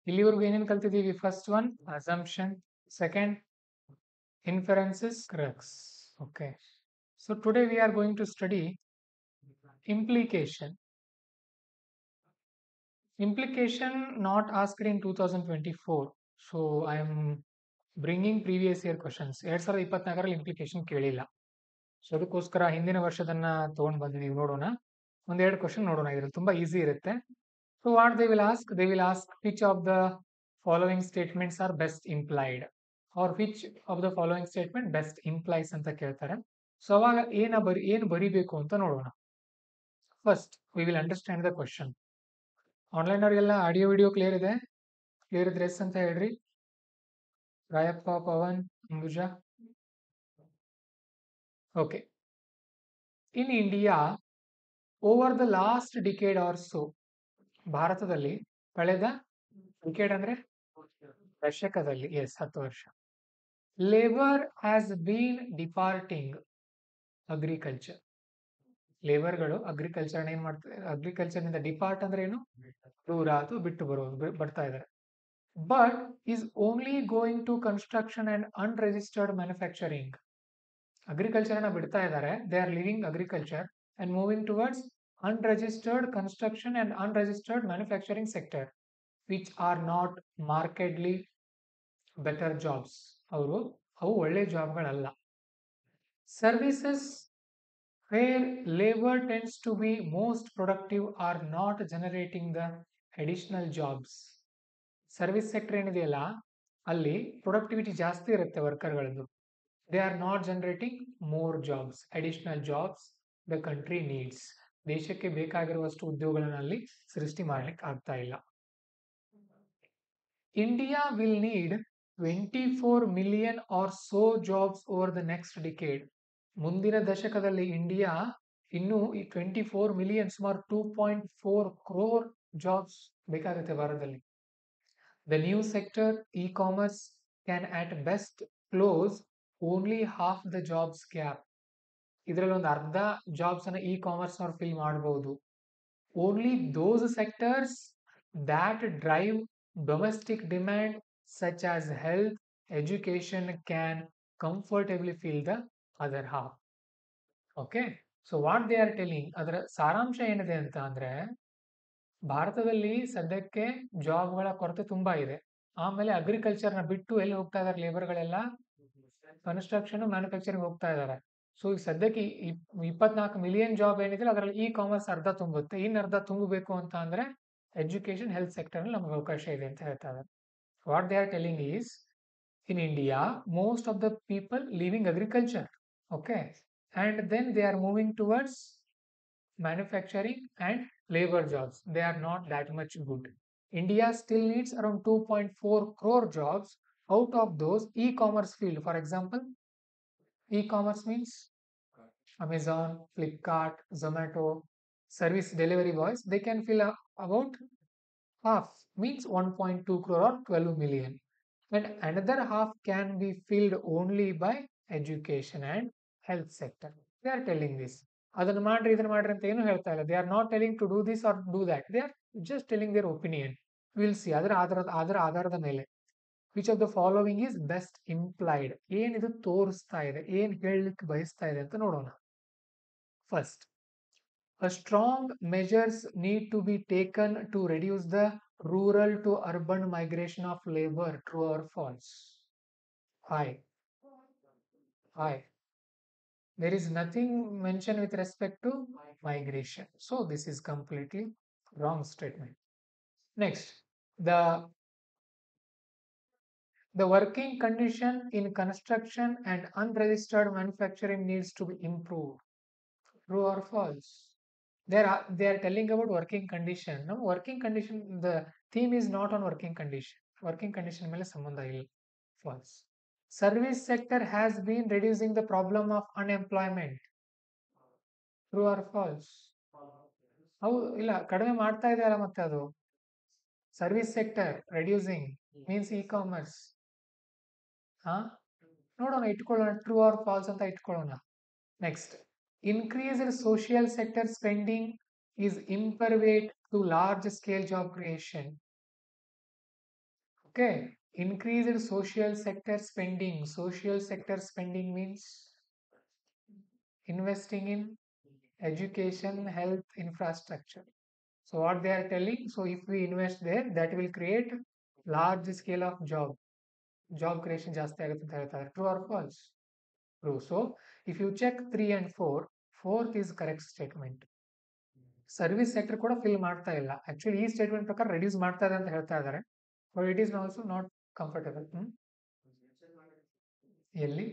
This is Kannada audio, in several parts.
ಇಲ್ಲಿವರೆಗೂ ಏನೇನು ಕಲ್ತಿದ್ದೀವಿ? First one assumption, second inferences, crux. Okay, so today we are going to study implication. Implication not asked in 2024, so I am bringing previous year questions. 2024 implication ಕೇಳಿಲ್ಲ, ಸೊ ಅದಕ್ಕೋಸ್ಕರ ಹಿಂದಿನ ವರ್ಷದನ್ನ ತಗೊಂಡು ಬಂದಿದ್ದೀವಿ. ನೋಡೋಣ, ಒಂದೆರಡು ಕ್ವಶನ್ ನೋಡೋಣ. ಇದ್ರಲ್ಲಿ ತುಂಬಾ ಈಸಿ ಇರುತ್ತೆ. So what they will ask? They will ask which of the following statements are best implied, or which of the following statement best implies ಅಂತ ಕೇಳ್ತಾರೆ. ಸೊ ಅವಾಗ ಏನು ಬರಿಬೇಕು ಅಂತ ನೋಡೋಣ. First we will understand the question. Online ಅವ್ರಿಗೆಲ್ಲ ಆಡಿಯೋ ವಿಡಿಯೋ ಕ್ಲಿಯರ್ ಇದೆ? ಕ್ಲಿಯರ್ ಇದ್ರೆ ಎಸ್ ಅಂತ ಹೇಳ್ರಿ. Rayappa, Pavan, Ambuja. Okay. In India over the last decade or so, ಭಾರತದಲ್ಲಿ ಕಳೆದ ಡಿಕೇಡ್ ಅಂದ್ರೆ ದಶಕದಲ್ಲಿ, ಎಸ್ 10 ವರ್ಷ, labour has been departing agriculture. ಲೇಬರ್ಗಳು ಅಗ್ರಿಕಲ್ಚರ್ ಏನ್ ಮಾಡ್ತಾರೆ? ಅಗ್ರಿಕಲ್ಚರ್ ನಿಂದ ಡಿಪಾರ್ಟ್ ಅಂದ್ರೆ ಏನು? ದೂರ ಅಥವಾ ಬಿಟ್ಟು ಬರೋದು, ಬರ್ತಾ ಇದ್ದಾರೆ. But is only going to construction and unregistered manufacturing. Agriculture ನ ಬಿಡ್ತಾ ಇದ್ದಾರೆ. They are leaving agriculture and moving towards unregistered construction and unregistered manufacturing sector, which are not markedly better jobs. ಅವು ಒಳ್ಳೆ ಜಾಬ್ಗಳಲ್ಲ. Services where labor tends to be most productive are not generating the additional jobs. Service sector ಏನಿದೆಯಲ್ಲ, ಅಲ್ಲಿ ಪ್ರೊಡಕ್ಟಿವಿಟಿ ಜಾಸ್ತಿ ಇರುತ್ತೆ ವರ್ಕರ್ಗಳದ್ದು. They are not generating more jobs, additional jobs the country needs. ದೇಶಕ್ಕೆ ಬೇಕಾಗಿರುವಷ್ಟು ಉದ್ಯೋಗಗಳನ್ನ ಅಲ್ಲಿ ಸೃಷ್ಟಿ ಮಾಡ್ಲಿಕ್ಕೆ ಆಗ್ತಾ ಇಲ್ಲ. India will need 24 million or so jobs over the next decade. ಮುಂದಿನ ದಶಕದಲ್ಲಿ ಇಂಡಿಯಾ ಇನ್ನು 24 million, ಸುಮಾರು 2.4 crore ಜಾಬ್ಸ್ ಬೇಕಾಗುತ್ತೆ ಭಾರತದಲ್ಲಿ. The new sector, e-commerce, can at best close only half the jobs gap. ಇದರಲ್ಲಿ ಒಂದು ಅರ್ಧ ಜಾಬ್ಸ್ ಅನ್ನ ಇ ಕಾಮರ್ಸ್ ಅವ್ರು ಫಿಲ್ ಮಾಡಬಹುದು. Only those sectors that drive domestic demand such as health, education can comfortably fill the other half. Okay, so what they are telling, ಅದರ ಸಾರಾಂಶ ಏನಿದೆ ಅಂತ ಅಂದ್ರೆ, ಭಾರತದಲ್ಲಿ ಸದ್ಯಕ್ಕೆ ಜಾಬ್ಗಳ ಕೊರತೆ ತುಂಬಾ ಇದೆ. ಆಮೇಲೆ ಅಗ್ರಿಕಲ್ಚರ್ನ ಬಿಟ್ಟು ಎಲ್ಲಿ ಹೋಗ್ತಾ ಇದಾರೆ ಲೇಬರ್ಗಳೆಲ್ಲ? ಕನ್ಸ್ಟ್ರಕ್ಷನ್, ಮ್ಯಾನುಫ್ಯಾಕ್ಚರಿಂಗ್ ಹೋಗ್ತಾ ಇದ್ದಾರೆ. ಸೊ ಈಗ ಸದ್ಯಕ್ಕೆ 24 million ಜಾಬ್ ಏನಿದೆ ಅದರಲ್ಲಿ ಇ ಕಾಮರ್ಸ್ ಅರ್ಧ ತುಂಬುತ್ತೆ. ಅರ್ಧ ತುಂಬಬೇಕು ಅಂತ ಅಂದ್ರೆ ಎಜುಕೇಶನ್, ಹೆಲ್ತ್ ಸೆಕ್ಟರ್ ಅಲ್ಲಿ ನಮ್ಗೆ ಅವಕಾಶ ಇದೆ ಅಂತ ಹೇಳ್ತಾ ಇದ್ದಾರೆ. What they are telling is, in India most of the people living agriculture, okay, and then they are moving towards manufacturing and labor jobs. They are not that much good. India still needs around 2.4 crore jobs. Out of those, e-commerce field, for example, e-commerce means Amazon, Flipkart, Zomato, service delivery boys, they can fill about half, means 1.2 crore or 12 million. And another half can be filled only by education and health sector. They are telling this. ಅದನ್ನ ಮಾಡ್ರಿ, ಇದನ್ನ ಮಾಡ್ರಿ ಅಂತ ಏನು ಹೇಳ್ತಾ ಇಲ್ಲ. They are not telling to do this or do that. They are just telling their opinion. Will see ಅದರ ಆಧಾರದ ಮೇಲೆ which of the following is best implied, ಏನಿದು ತೋರಿಸ್ತಾ ಇದೆ, ಏನ್ ಹೇಳಲಿಕ್ಕೆ ಬಯಸ್ತಾ ಇದೆ ಅಂತ ನೋಡೋಣ. First, a strong measures need to be taken to reduce the rural to urban migration of labor. True or false? Hi. There is nothing mentioned with respect to migration. So this is completely wrong statement. Next, the working condition in construction and unregistered manufacturing needs to be improved. True or false? They are telling about working condition. No, working condition, the theme is not on working condition. Working condition ಮೇಲೆ ಸಂಬಂಧ ಇಲ್ಲ. False. Service sector has been reducing the problem of unemployment. True or false? ಹೌದು, ಇಲ್ಲ, ಕಡಿಮೆ ಮಾಡ್ತಾ ಇದೆಯಲ್ಲ ಮತ್ತೆ ಅದು. Service sector reducing means E commerce. ನೋಡೋಣ, ಇಟ್ಕೊಳ್ಳೋಣ, ಟ್ರೂ ಆರ್ ಫಾಲ್ಸ್ ಅಂತ ಇಟ್ಕೊಳ್ಳೋಣ. Next, increased social sector spending is impervate to large scale job creation. Okay, increased social sector spending. Social sector spending means investing in education, health, infrastructure. So what they are telling, so if we invest there, that will create large scale of job creation ಜಾಸ್ತಿ ಆಗುತ್ತೆ ಅಂತ ಹೇಳ್ತಾರೆ. True or false? True. So if you check 3 and 4, fourth is correct statement. Service sector ಕೂಡ ಫಿಲ್ ಮಾಡ್ತಾ ಇಲ್ಲ. ಆಕ್ಚುಲಿ ಈ ಸ್ಟೇಟ್ಮೆಂಟ್ ಪ್ರಕಾರ ರೆಡ್ಯೂಸ್ ಮಾಡ್ತಾ ಇದೆ ಅಂತ ಹೇಳ್ತಾ ಇದ್ದಾರೆ, but it is also not comfortable. ಎಲ್ಲಿ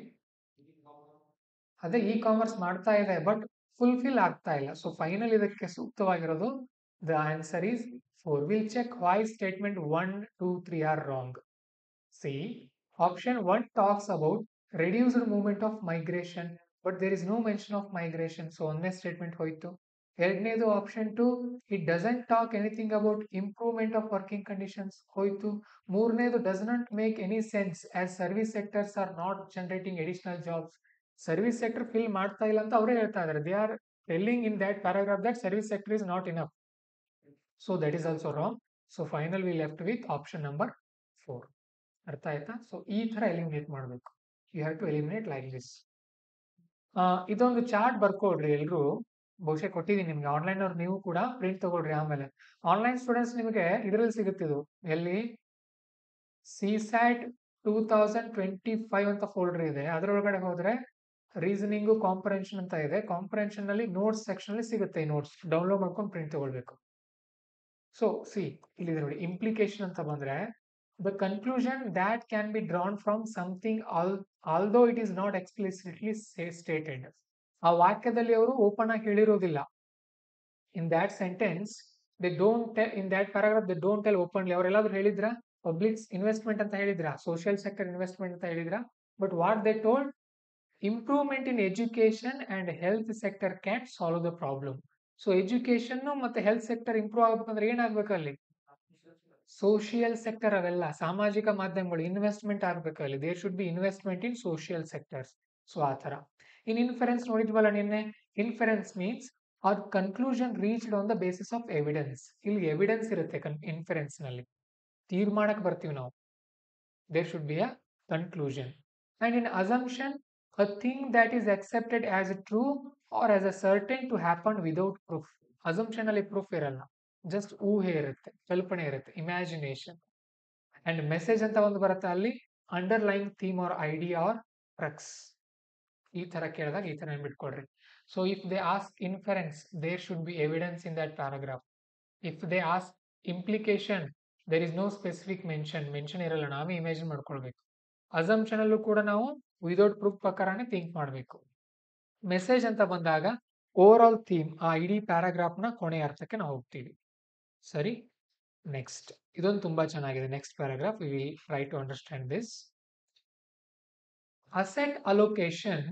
ಅದೇ ಇ ಕಾಮರ್ಸ್ ಮಾಡ್ತಾ ಇದೆ ಬಟ್ ಫುಲ್ಫಿಲ್ ಆಗ್ತಾ ಇಲ್ಲ. ಸೊ ಫೈನಲ್ ಇದಕ್ಕೆ ಸೂಕ್ತವಾಗಿರೋದು the answer is 4. Will check why statement 1, 2, 3 are wrong. See option 1 talks about reduced movement of migration, but there is no mention of migration. So ಒಂದೇ ಸ್ಟೇಟ್ಮೆಂಟ್ ಹೋಯ್ತು. ಎರಡನೇದು option 2, it doesn't talk anything about improvement of working conditions ಹೋಯ್ತು. ಮೂರನೇದು does not make any sense as service sectors are not generating additional jobs. Service sector fill ಮಾಡ್ತಾ ಇಲ್ಲ ಅಂತ ಅವರೇ ಹೇಳ್ತಾ ಇದ್ದಾರೆ. They are telling in that paragraph that service sector is not enough. So that is also wrong. So final we left with option number 4. ಅರ್ಥ ಆಯ್ತಾ? ಸೊ ಈ ತರ ಎಲಿಮಿನೇಟ್ ಮಾಡಬೇಕು. You have to eliminate like this. ಇದೊಂದು ಚಾರ್ಟ್ ಬರ್ಕೊಡ್ರಿ ಎಲ್ರು. ಬಹುಶಃ ಕೊಟ್ಟಿದ್ದೀನಿ ನಿಮ್ಗೆ ಆನ್ಲೈನ್ ಅವ್ರು, ನೀವು ಕೂಡ ಪ್ರಿಂಟ್ ತಗೊಳ್ರಿ. ಆಮೇಲೆ ಆನ್ಲೈನ್ ಸ್ಟೂಡೆಂಟ್ಸ್ ನಿಮಗೆ ಇದರಲ್ಲಿ ಸಿಗುತ್ತಿದ್ದು ಎಲ್ಲಿ CSAT 2025 ಅಂತ ಫೋಲ್ಡರ್ ಇದೆ. ಅದರೊಳಗಡೆ ಹೋದ್ರೆ ರೀಸನಿಂಗು ಕಾಂಪ್ರಹೆನ್ಷನ್ ಅಂತ ಇದೆ. ಕಾಂಪ್ರಹೆನ್ಷನ್ ನಲ್ಲಿ ನೋಟ್ಸ್ ಸೆಕ್ಷನ್ ಅಲ್ಲಿ ಸಿಗುತ್ತೆ. ಈ ನೋಟ್ಸ್ ಡೌನ್ಲೋಡ್ ಮಾಡ್ಕೊಂಡು ಪ್ರಿಂಟ್ ತಗೊಳ್ಬೇಕು. ಸೊ ಸಿ ಇಲ್ಲಿ ನೋಡಿ, ಇಂಪ್ಲಿಕೇಶನ್ ಅಂತ ಬಂದ್ರೆ the conclusion that can be drawn from something although it is not explicitly stated. ಆ ವಾಕ್ಯದಲ್ಲಿ ಅವರು ಓಪನ್ ಆಗಿ ಹೇಳಿರೋದಿಲ್ಲ. In that sentence they don't, in that paragraph they don't tell openly. ಅವರೆಲ್ಲಾದ್ರೂ ಹೇಳಿದ್ರ ಪಬ್ಲಿಕ್ ಇನ್ವೆಸ್ಟ್ಮೆಂಟ್ ಅಂತ ಹೇಳಿದ್ರ, ಸೋಷಿಯಲ್ ಸೆಕ್ಟರ್ ಇನ್ವೆಸ್ಟ್ಮೆಂಟ್ ಅಂತ ಹೇಳಿದ್ರ, but what they told, improvement in education and health sector can solve the problem. So education ಮತ್ತೆ ಹೆಲ್ತ್ ಸೆಕ್ಟರ್ ಇಂಪ್ರೂವ್ ಆಗ್ಬೇಕಂದ್ರೆ ಏನಾಗ್ಬೇಕು ಅಲ್ಲಿ? ಸೋಷಿಯಲ್ ಸೆಕ್ಟರ್, ಅವೆಲ್ಲ ಸಾಮಾಜಿಕ ಮಾಧ್ಯಮಗಳು ಇನ್ವೆಸ್ಟ್ಮೆಂಟ್ ಆಗ್ಬೇಕು ಅಲ್ಲಿ. There should be investment in social sectors. So ಆ ತರ. ಇನ್ ಇನ್ಫರೆನ್ಸ್ ನೋಡಿದ್ವಲ್ಲ ನಿನ್ನೆ, inference means or conclusion reached on the basis of evidence. ಇಲ್ಲಿ ಎವಿಡೆನ್ಸ್ ಇರುತ್ತೆ ಇನ್ಫರೆನ್ಸ್ ನಲ್ಲಿ, ತೀರ್ಮಾನಕ್ಕೆ ಬರ್ತೀವಿ ನಾವು. There should be a conclusion. And in assumption, a thing that is accepted as a true or as a certain to happen without proof. Assumption ಅಲ್ಲಿ ಪ್ರೂಫ್ ಇರಲ್ಲ, ಜಸ್ಟ್ ಊಹೆ ಇರುತ್ತೆ, ಕಲ್ಪನೆ ಇರುತ್ತೆ, ಇಮ್ಯಾಜಿನೇಷನ್. ಅಂಡ್ ಮೆಸೇಜ್ ಅಂತ ಒಂದು ಬರುತ್ತೆ ಅಲ್ಲಿ, underline theme or idea or crux. ಈ ತರ ಕೇಳಿದಾಗ ಈ ತರ ನೆನ್ಬಿಟ್ಕೊಡ್ರಿ. So if they ask inference, there should be evidence in that paragraph. If they ask implication, there is no specific mention ಇರಲ್ಲ, ನಾವೇ ಇಮ್ಯಾಜಿನ್ ಮಾಡ್ಕೊಳ್ಬೇಕು. ಅಸಂಪ್ಷನ್ ಅಲ್ಲೂ ಕೂಡ ನಾವು ವಿದೌಟ್ ಪ್ರೂಫ್ ಪ್ರಕಾರನೇ ಥಿಂಕ್ ಮಾಡಬೇಕು. ಮೆಸೇಜ್ ಅಂತ ಬಂದಾಗ ಓವರ್ ಆಲ್ ಥೀಮ್, ಆ ಇಡೀ ಪ್ಯಾರಾಗ್ರಾಫ್ ನ ಕೊನೆಯ ಅರ್ಥಕ್ಕೆ ನಾವು ಹೋಗ್ತೀವಿ. ಸರಿ, ನೆಕ್ಸ್ಟ್ ಇದೊಂದು ತುಂಬಾ ಚೆನ್ನಾಗಿದೆ. Next paragraph, we will try to understand this. Asset allocation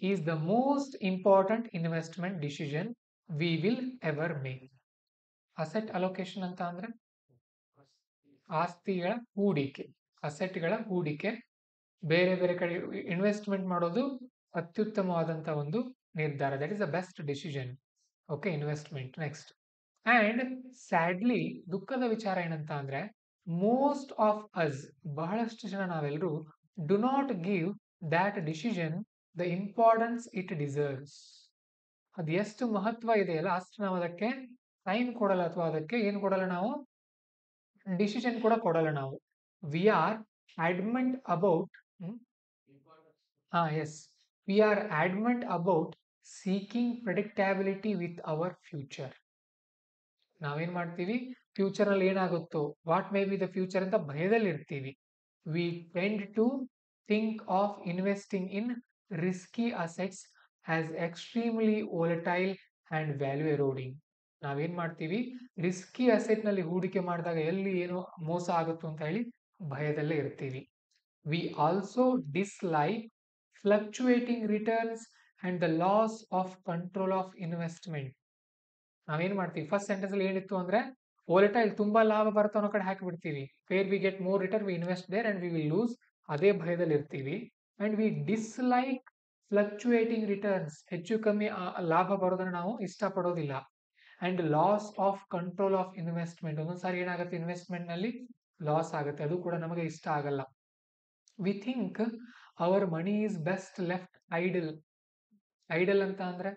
is the most important investment decision we will ever make. Asset allocation ಅಂತ ಅಂದ್ರೆ ಆಸ್ತಿಗಳ ಹೂಡಿಕೆ, ಅಸೆಟ್ಗಳ ಹೂಡಿಕೆ, ಬೇರೆ ಬೇರೆ ಕಡೆ ಇನ್ವೆಸ್ಟ್ಮೆಂಟ್ ಮಾಡೋದು ಅತ್ಯುತ್ತಮವಾದಂತ ಒಂದು ನಿರ್ಧಾರ. That is the best decision. Okay, investment. Next, and sadly, ದುಃಖದ ವಿಚಾರ ಏನಂತ ಅಂದ್ರೆ ಮೋಸ್ಟ್ ಆಫ್ ಅಸ್, ಬಹಳಷ್ಟು ಜನ ನಾವೆಲ್ಲರೂ, do not give that decision the importance it deserves. ಅದು ಎಷ್ಟು ಮಹತ್ವ ಇದೆಯಲ್ಲ ಅಷ್ಟು ನಾವು ಅದಕ್ಕೆ ಟೈಮ್ ಕೊಡಲ್ಲ, ಅಥವಾ ಅದಕ್ಕೆ ಏನು ಕೊಡಲ್ಲ ನಾವು, ಡಿಸಿಷನ್ ಕೂಡ ಕೊಡಲ್ಲ ನಾವು. We are adamant about yes, we are adamant about seeking predictability with our future. ನಾವೇನ್ ಮಾಡ್ತೀವಿ, ಫ್ಯೂಚರ್ ಅಲ್ಲಿ ಏನಾಗುತ್ತೋ, what may be the future ಅಂತ ಭಯದಲ್ಲಿ ಇರ್ತೀವಿ. We tend to think of investing in risky assets as extremely volatile and value eroding. ನಾವೇನ್ ಮಾಡ್ತೀವಿ, ರಿಸ್ಕಿ ಅಸೆಟ್ ನಲ್ಲಿ ಹೂಡಿಕೆ ಮಾಡಿದಾಗ ಎಲ್ಲಿ ಏನೋ ಮೋಸ ಆಗುತ್ತೋ ಅಂತ ಹೇಳಿ ಭಯದಲ್ಲೇ ಇರ್ತೀವಿ. We also dislike fluctuating returns and the loss of control of investment. ನಾವೇನ್ ಮಾಡ್ತೀವಿ, ಫಸ್ಟ್ ಸೆಂಟೆನ್ಸ್ ಅಲ್ಲಿ ಏನಿತ್ತು ಅಂದ್ರೆ ವೋಲಟೈಲ್, ತುಂಬಾ ಲಾಭ ಬರುತ್ತೆ ಅನ್ನೋ ಕಡೆ ಹಾಕಿಬಿಡ್ತೀವಿ. Where we get more return we invest there and we will lose, ಅದೇ ಭಯದಲ್ಲಿ ಇರ್ತೀವಿ. And we dislike fluctuating returns, ಹೆಚ್ಚು ಕಮ್ಮಿ ಲಾಭ ಬರೋದನ್ನ ನಾವು ಇಷ್ಟಪಡೋದಿಲ್ಲ. And loss of control of investment, ಒಂದೊಂದ್ಸಾರಿ ಏನಾಗುತ್ತೆ ಇನ್ವೆಸ್ಟ್ಮೆಂಟ್ ನಲ್ಲಿ ಲಾಸ್ ಆಗುತ್ತೆ, ಅದು ಕೂಡ ನಮಗೆ ಇಷ್ಟ ಆಗಲ್ಲ. We think our money is best left idle. Idle ಅಂತ ಅಂದ್ರೆ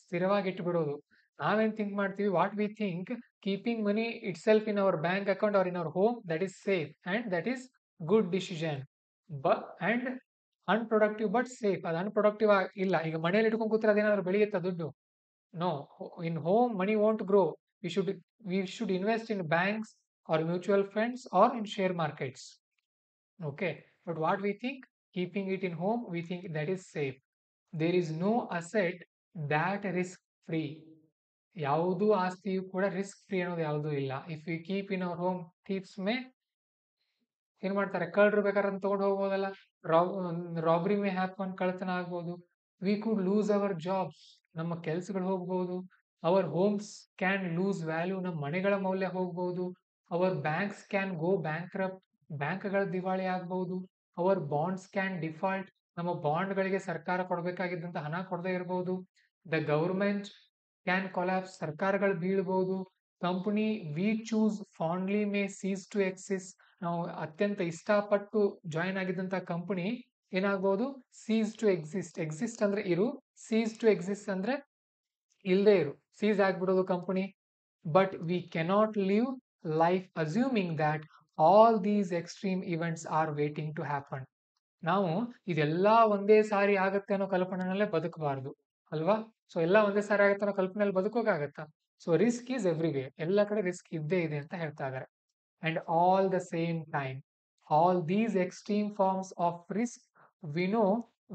ಸ್ಥಿರವಾಗಿ ಇಟ್ಬಿಡೋದು. ನಾವೇನ್ ಥಿಂಕ್ ಮಾಡ್ತೀವಿ, what we think, keeping money itself in our bank account or in our home, that is safe and that is good decision. And unproductive but safe. ಅದು ಅನ್ಪ್ರೊಡಕ್ಟಿವ್ ಇಲ್ಲ. ಈಗ ಮನೇಲಿ ಇಟ್ಕೊಂಡು ಕೂತ್ರೆ ಅದೇನಾದ್ರು ಬೆಳೆಯುತ್ತಾ ದುಡ್ಡು? No. In home money won't grow. We should we should invest in banks R mutual funds or in share markets. Okay, but what we think, keeping it in home, we think that is safe. There is no asset that risk free. ಯಾವುದು ಆಸ್ತಿಯು ಕೂಡ ರಿಸ್ಕ್ ಫ್ರೀ ಅನ್ನೋದು ಯಾವುದೂ ಇಲ್ಲ. If you keep in our home, thieves may ಏನ್ ಮಾಡ್ತಾರೆ, ಕಳ್ಳರು ಬೇಕಾದ್ರೆ ತಗೊಂಡು ಹೋಗ್ಬೋದಲ್ಲ. ರಾಬ್ರಿ ಮೇ ಹ್ಯಾಪನ್, ಕಳ್ತನ ಆಗ್ಬೋದು. We could lose our jobs, ನಮ್ಮ ಕೆಲ್ಸಗಳು ಹೋಗ್ಬೋದು. Our homes can lose value, ನಮ್ಮ ಮನೆಗಳ ಮೌಲ್ಯ ಹೋಗ್ಬೋದು. Our banks can go bankrupt, ಬ್ಯಾಂಕ್ಗಳ ದಿವಾಳಿ ಆಗ್ಬಹುದು. ಅವರ್ ಬಾಂಡ್ಸ್ ಕ್ಯಾನ್ ಡಿಫಾಲ್ಟ್, ನಮ್ಮ ಬಾಂಡ್ಗಳಿಗೆ ಸರ್ಕಾರ ಕೊಡಬೇಕಾಗಿದ್ದಂತ ಹಣ ಕೊಡದೇ ಇರಬಹುದು. ದ ಗವರ್ಮೆಂಟ್ ಕ್ಯಾನ್ ಕೊಲ್ಯಾಪ್ಸ್, ಸರ್ಕಾರಗಳು ಬೀಳ್ಬಹುದು. Company we choose fondly may cease to exist, ನಾವು ಅತ್ಯಂತ ಇಷ್ಟಪಟ್ಟು ಜಾಯಿನ್ ಆಗಿದ್ದಂತ ಕಂಪನಿ ಏನಾಗ್ಬಹುದು, ಸೀಸ್ ಟು ಎಕ್ಸಿಸ್ಟ್. ಎಕ್ಸಿಸ್ಟ್ ಅಂದ್ರೆ ಇರು, ಸೀಸ್ ಟು ಎಕ್ಸಿಸ್ಟ್ ಅಂದ್ರೆ ಇಲ್ಲದೆ ಇರು, ಸೀಸ್ ಆಗ್ಬಿಡೋದು company. But we cannot live life assuming that all these extreme events are waiting to happen. ನಾವು ಇದೆಲ್ಲ ಒಂದೇ ಸಾರಿ ಆಗತ್ತೆ ಅನ್ನೋ ಕಲ್ಪನೆನಲ್ಲೇ ಬದುಕಬಾರ್ದು ಅಲ್ವಾ. ಸೊ ಎಲ್ಲ ಒಂದೇ ಸಾರಿ ಆಗತ್ತೆ ಅನ್ನೋ ಕಲ್ಪನೆಯಲ್ಲಿ ಬದುಕೋಕಾಗತ್ತಾ? ಸೊ ರಿಸ್ಕ್ ಈಸ್ ಎವ್ರಿವೇ, ಎಲ್ಲ ಕಡೆ ರಿಸ್ಕ್ ಇದ್ದೇ ಇದೆ ಅಂತ ಹೇಳ್ತಾ ಇದ್ದಾರೆ. And all the same time, all these extreme forms of risk we know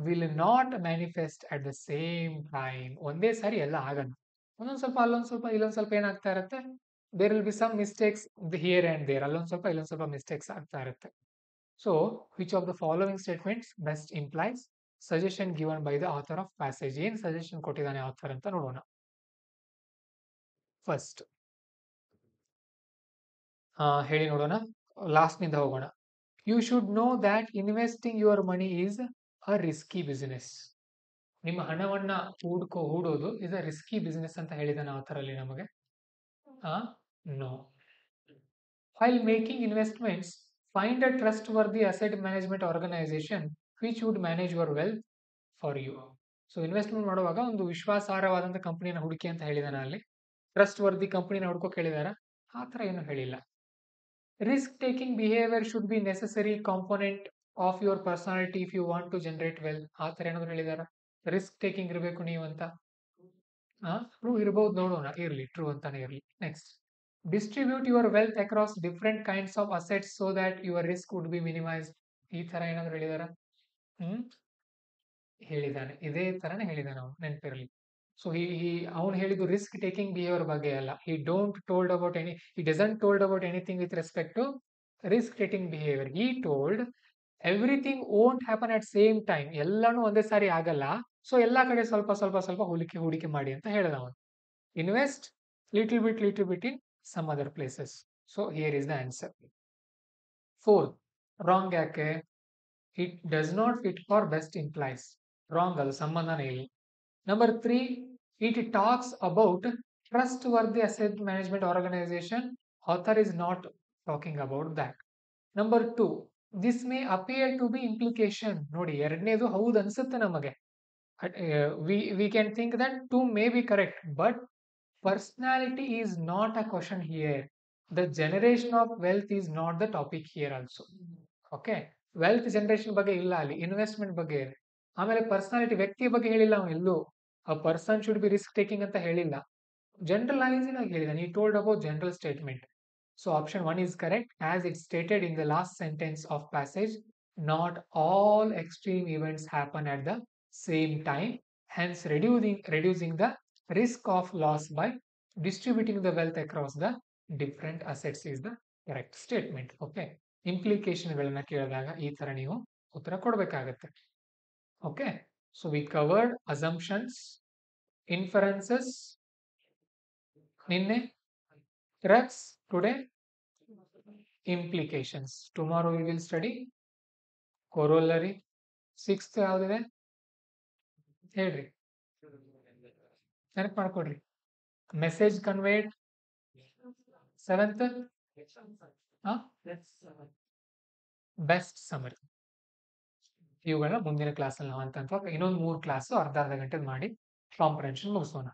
will not manifest at the same time. ಒಂದೇ ಸಾರಿ ಎಲ್ಲ ಆಗಲ್ಲ, ಒಂದೊಂದ್ ಸ್ವಲ್ಪ ಅಲ್ಲೊಂದ್ ಸ್ವಲ್ಪ ಇಲ್ಲೊಂದ್ ಸ್ವಲ್ಪ ಏನಾಗ್ತಾ ಇರುತ್ತೆ, there will be some mistakes here and there, ಅಲ್ಲೊಂದ್ ಸ್ವಲ್ಪ ಇಲ್ಲೊಂದ್ ಸ್ವಲ್ಪ ಮಿಸ್ಟೇಕ್ಸ್ ಆಗ್ತಾ ಇರುತ್ತೆ. So which of the following statements best implies suggestion given by the author of passage? ಏನ್ ಸಜೆಷನ್ ಕೊಟ್ಟಿದ್ದಾನೆ ಆಥರ್ ಅಂತ ನೋಡೋಣ. ಫಸ್ಟ್ ಹೇಳಿ ನೋಡೋಣ, ಲಾಸ್ಟ್ ನಿಂದ ಹೋಗೋಣ. You should know that investing your money is a risky business. ನಿಮ್ಮ ಹಣವನ್ನ ಹೂಡೋದು ಇಸ್ ಅ ರಿಸ್ಕಿ ಬಿಸಿನೆಸ್ ಅಂತ ಹೇಳಿದಾನೆ ಆಥರ್ ಅಲ್ಲಿ ನಮಗೆ. No. While making investments, find a trustworthy asset management organization which would manage your wealth for you. So investment ಮಾಡುವಾಗ ಒಂದು ವಿಶ್ವಾಸಾರ್ಹವಾದಂಥ ಕಂಪನಿನ ಹುಡುಕಿ ಅಂತ ಹೇಳಿದಾನೆ ಅಲ್ಲಿ. ಟ್ರಸ್ಟ್ ವರ್ದಿ ಕಂಪನಿನ ಹುಡ್ಕೋಕ್ ಹೇಳಿದಾರ? ಆ ಥರ ಏನು ಹೇಳಿಲ್ಲ. Risk taking behaviour should be necessary component of your personality if you want to generate wealth. ಆ ಥರ ಏನಾದ್ರು ಹೇಳಿದಾರ? ರಿಸ್ಕ್ ಟೇಕಿಂಗ್ ಇರಬೇಕು ನೀವು ಅಂತ. ಟ್ರೂ ಇರ್ಬೋದು, ನೋಡೋಣ. ಇರ್ಲಿ, ಟ್ರೂ ಅಂತಾನೆ ಇರ್ಲಿ. Next, distribute your wealth across different kinds of assets so that your risk would be minimised. ಈ ತರ ಏನಾದ್ರು ಹೇಳಿದಾರ? ಹೇಳಿದಾನೆ, ಇದೇ ತರನೇ ಹೇಳಿದಾನೆ ಅವನು, ನೆನಪಿರಲಿ. ಸೊ ಅವನು ಹೇಳಿದ್ದು ರಿಸ್ಕ್ ಟೇಕಿಂಗ್ ಬಿಹೇವಿಯರ್ ಬಗ್ಗೆ ಅಲ್ಲ. He doesn't told about anything with respect to risk taking behaviour. He told everything won't happen at same time. ಎಲ್ಲಾನು ಒಂದೇ ಸಾರಿ ಆಗಲ್ಲ. ಸೊ ಎಲ್ಲಾ ಕಡೆ ಸ್ವಲ್ಪ ಸ್ವಲ್ಪ ಸ್ವಲ್ಪ ಹೂಡಿಕೆ ಮಾಡಿ ಅಂತ ಹೇಳಿದ ಅವನು. Invest little bit in some other places. So here is the answer. 4th, wrong ಯಾಕೆ? It does not fit for best implies. Wrong, ಅದು ಸಂಬಂಧನೇ ಇಲ್ಲ. Number 3, it talks about trustworthy asset management organization. Author is not talking about that. Number 2, this may appear to be implication. ನೋಡಿ, ಎರಡನೇದು ಹೌದು ಅನ್ಸುತ್ತೆ ನಮಗೆ. We can think that 2 may be correct, but personality is not a question here. The generation of wealth is not the topic here also. Okay, wealth generation ಬಗ್ಗೆ ಇಲ್ಲ ಅಲ್ಲಿ, ಇನ್ವೆಸ್ಟ್ಮೆಂಟ್ ಬಗ್ಗೆ ಇದೆ. ಆಮೇಲೆ ಪರ್ಸನಾಲಿಟಿ, ವ್ಯಕ್ತಿಯ ಬಗ್ಗೆ ಹೇಳಿಲ್ಲ ಅವನು ಎಲ್ಲೂ. A person should be risk taking ಅಂತ ಹೇಳಿಲ್ಲ, ಜನರಲೈಸಿಂಗ್ ಆಗಿ ಹೇಳಿದಾನೆ. ಈ told about general statement. So option 1 is correct as it stated in the last sentence of passage. Not all extreme events happen at the same time, hence reducing the risk of loss by distributing the wealth across the different assets is the correct statement. Okay, implication ಗಳನ್ನ ಕೇಳಿದಾಗ ಈ ತರ ನೀವು ಉತ್ತರ ಕೊಡಬೇಕಾಗತ್ತೆ. Okay, so we covered assumptions, inferences ನಿನ್ನೆ, crux today, implications. Tomorrow we will study corollary. 6th ಯಾವ್ದಿದೆ ಹೇಳ್ರಿ, ನೆನಪು ಮಾಡ್ಕೊಡ್ರಿ. Message conveyed 7th, best summary. ಇವುಗಳನ್ನ ಮುಂದಿನ ಕ್ಲಾಸಲ್ಲಿ ನಾವು ಹಂತ ಹಂತವಾಗಿ ಇನ್ನೊಂದು 3 ಕ್ಲಾಸು ಅರ್ಧ ಅರ್ಧ ಗಂಟೆದು ಮಾಡಿ ಕಾಂಪ್ರಿಹೆನ್ಷನ್ ಮುಗಿಸೋಣ.